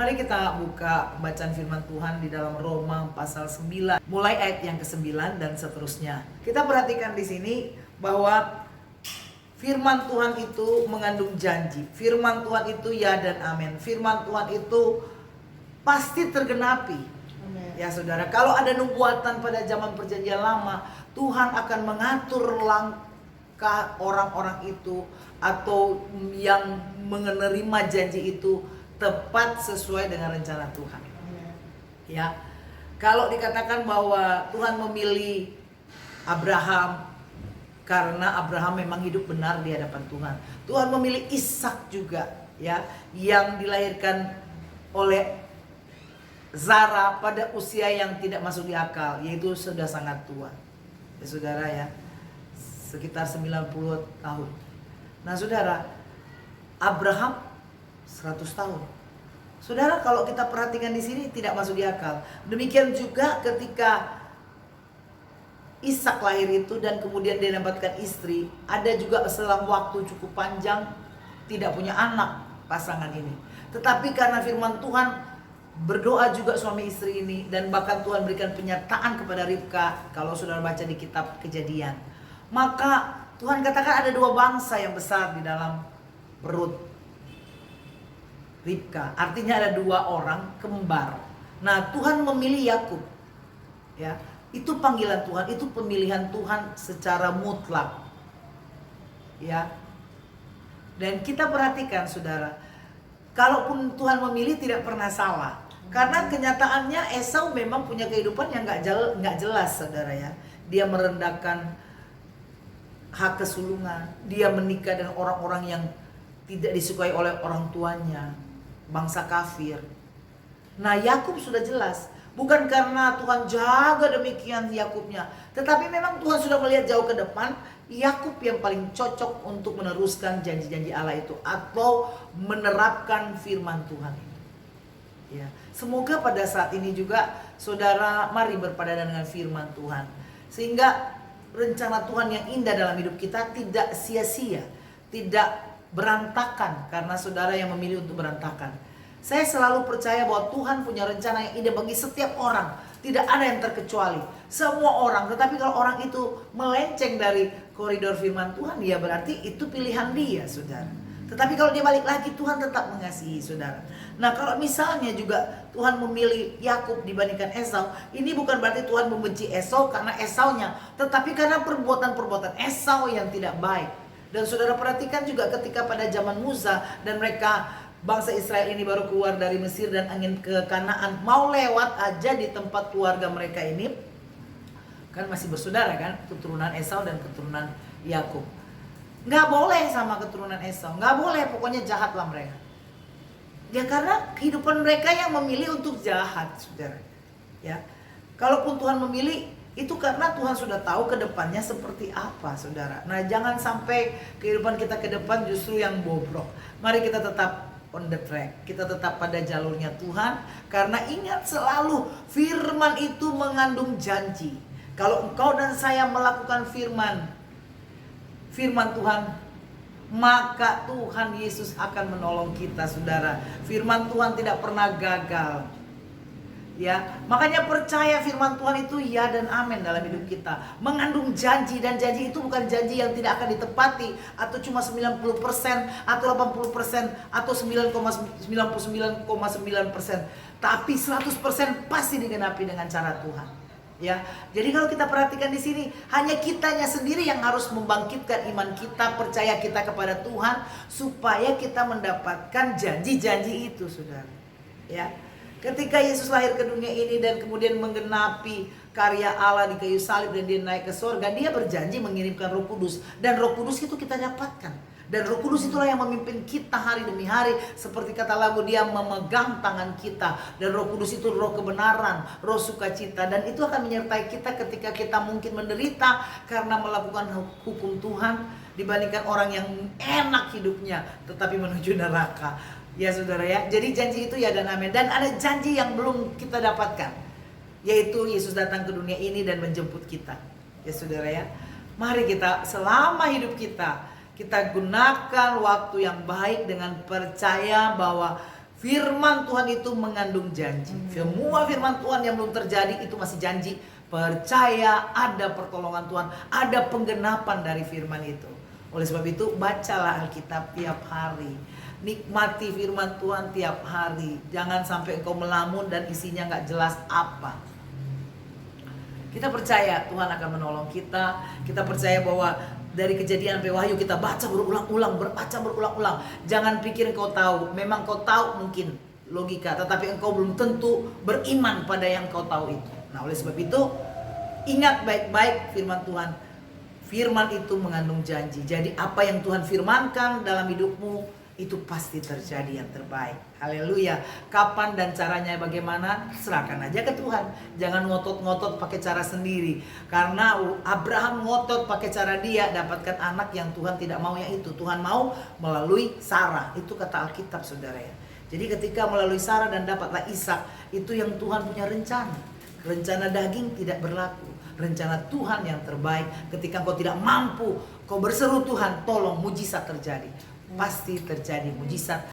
Mari kita buka pembacaan firman Tuhan di dalam Roma pasal 9, mulai ayat yang ke-9 dan seterusnya. Kita perhatikan di sini bahwa firman Tuhan itu mengandung janji. Firman Tuhan itu ya dan amin. Firman Tuhan itu pasti tergenapi. Amen. Ya saudara, kalau ada nubuatan pada zaman perjanjian lama, Tuhan akan mengatur langkah orang-orang itu atau yang menerima janji itu tepat sesuai dengan rencana Tuhan. Ya, kalau dikatakan bahwa Tuhan memilih Abraham karena Abraham memang hidup benar di hadapan Tuhan. Tuhan memilih Ishak juga, ya, yang dilahirkan oleh Zara pada usia yang tidak masuk di akal, yaitu sudah sangat tua. Ya saudara ya, sekitar 90 tahun. Nah saudara, Abraham 100 tahun. Saudara, kalau kita perhatikan di sini tidak masuk di akal. Demikian juga ketika Ishak lahir itu dan kemudian dia dapatkan istri, ada juga selang waktu cukup panjang tidak punya anak pasangan ini. Tetapi karena firman Tuhan, berdoa juga suami istri ini, dan bahkan Tuhan berikan penyertaan kepada Ribka. Kalau saudara baca di kitab Kejadian, maka Tuhan katakan ada dua bangsa yang besar di dalam perut Ribka, artinya ada dua orang kembar. Nah, Tuhan memilih Yakub. Ya, itu panggilan Tuhan, itu pemilihan Tuhan secara mutlak. Ya. Dan kita perhatikan saudara, kalaupun Tuhan memilih tidak pernah salah. Karena kenyataannya Esau memang punya kehidupan yang nggak jelas saudara ya. Dia merendahkan hak kesulungan, dia menikah dengan orang-orang yang tidak disukai oleh orang tuanya, bangsa kafir. Nah, Yakub sudah jelas, bukan karena Tuhan jaga demikian Yakubnya, tetapi memang Tuhan sudah melihat jauh ke depan, Yakub yang paling cocok untuk meneruskan janji-janji Allah itu atau menerapkan firman Tuhan ini. Ya, semoga pada saat ini juga saudara mari berpadanan dengan firman Tuhan, sehingga rencana Tuhan yang indah dalam hidup kita tidak sia-sia, tidak berantakan karena saudara yang memilih untuk berantakan. Saya selalu percaya bahwa Tuhan punya rencana yang indah bagi setiap orang. Tidak ada yang terkecuali, semua orang. Tetapi kalau orang itu melenceng dari koridor firman Tuhan, ya berarti itu pilihan dia, saudara. Tetapi kalau dia balik lagi, Tuhan tetap mengasihi saudara. Nah, kalau misalnya juga Tuhan memilih Yakub dibandingkan Esau, ini bukan berarti Tuhan membenci Esau karena Esaunya, tetapi karena perbuatan-perbuatan Esau yang tidak baik. Dan saudara perhatikan juga ketika pada zaman Musa dan mereka bangsa Israel ini baru keluar dari Mesir dan angin ke Kanaan, mau lewat aja di tempat keluarga mereka ini, kan masih bersaudara kan, keturunan Esau dan keturunan Yakub. Nggak boleh sama keturunan Esau, nggak boleh, pokoknya jahatlah mereka. Ya karena kehidupan mereka yang memilih untuk jahat, saudara. Ya, kalaupun Tuhan memilih, itu karena Tuhan sudah tahu ke depannya seperti apa, saudara. Nah, jangan sampai kehidupan kita ke depan justru yang bobrok. Mari kita tetap on the track, kita tetap pada jalurnya Tuhan. Karena ingat selalu, firman itu mengandung janji. Kalau engkau dan saya melakukan firman Tuhan, maka Tuhan Yesus akan menolong kita, saudara. Firman Tuhan tidak pernah gagal. Ya, makanya percaya firman Tuhan itu ya dan amin dalam hidup kita. Mengandung janji, dan janji itu bukan janji yang tidak akan ditepati atau cuma 90% atau 80% atau 99,9%, tapi 100% pasti digenapi dengan cara Tuhan. Ya, jadi kalau kita perhatikan di sini, hanya kitanya sendiri yang harus membangkitkan iman kita, percaya kita kepada Tuhan supaya kita mendapatkan janji-janji itu, saudara. Ya. Ketika Yesus lahir ke dunia ini dan kemudian menggenapi karya Allah di kayu salib dan dia naik ke surga, dia berjanji mengirimkan Roh Kudus, dan Roh Kudus itu kita dapatkan. Dan Roh Kudus itulah yang memimpin kita hari demi hari, seperti kata lagu, dia memegang tangan kita. Dan Roh Kudus itu roh kebenaran, roh sukacita, dan itu akan menyertai kita ketika kita mungkin menderita karena melakukan hukum Tuhan dibandingkan orang yang enak hidupnya tetapi menuju neraka. Ya saudara ya, jadi janji itu ya dan amin. Dan ada janji yang belum kita dapatkan, yaitu Yesus datang ke dunia ini dan menjemput kita. Ya saudara ya, mari kita selama hidup kita gunakan waktu yang baik dengan percaya bahwa Firman Tuhan itu mengandung janji. Semua firman Tuhan yang belum terjadi itu masih janji. Percaya ada pertolongan Tuhan, ada penggenapan dari firman itu. Oleh sebab itu bacalah Alkitab tiap hari. Nikmati firman Tuhan tiap hari. Jangan sampai engkau melamun dan isinya gak jelas apa. Kita percaya Tuhan akan menolong kita. Kita percaya bahwa dari Kejadian sampai Wahyu kita baca berulang-ulang, baca berulang-ulang. Jangan pikir engkau tahu. Memang kau tahu mungkin logika, tetapi engkau belum tentu beriman pada yang kau tahu itu. Nah, oleh sebab itu ingat baik-baik firman Tuhan. Firman itu mengandung janji. Jadi apa yang Tuhan firmankan dalam hidupmu itu pasti terjadi yang terbaik. Haleluya. Kapan dan caranya bagaimana? Serahkan aja ke Tuhan. Jangan ngotot-ngotot pakai cara sendiri. Karena Abraham ngotot pakai cara dia dapatkan anak yang Tuhan tidak mau yang itu. Tuhan mau melalui Sarah. Itu kata Alkitab, saudara ya. Jadi ketika melalui Sarah dan dapatlah Ishak, itu yang Tuhan punya rencana. Rencana daging tidak berlaku. Rencana Tuhan yang terbaik. Ketika kau tidak mampu, kau berseru Tuhan, tolong, mujizat terjadi. Pasti terjadi mujizat.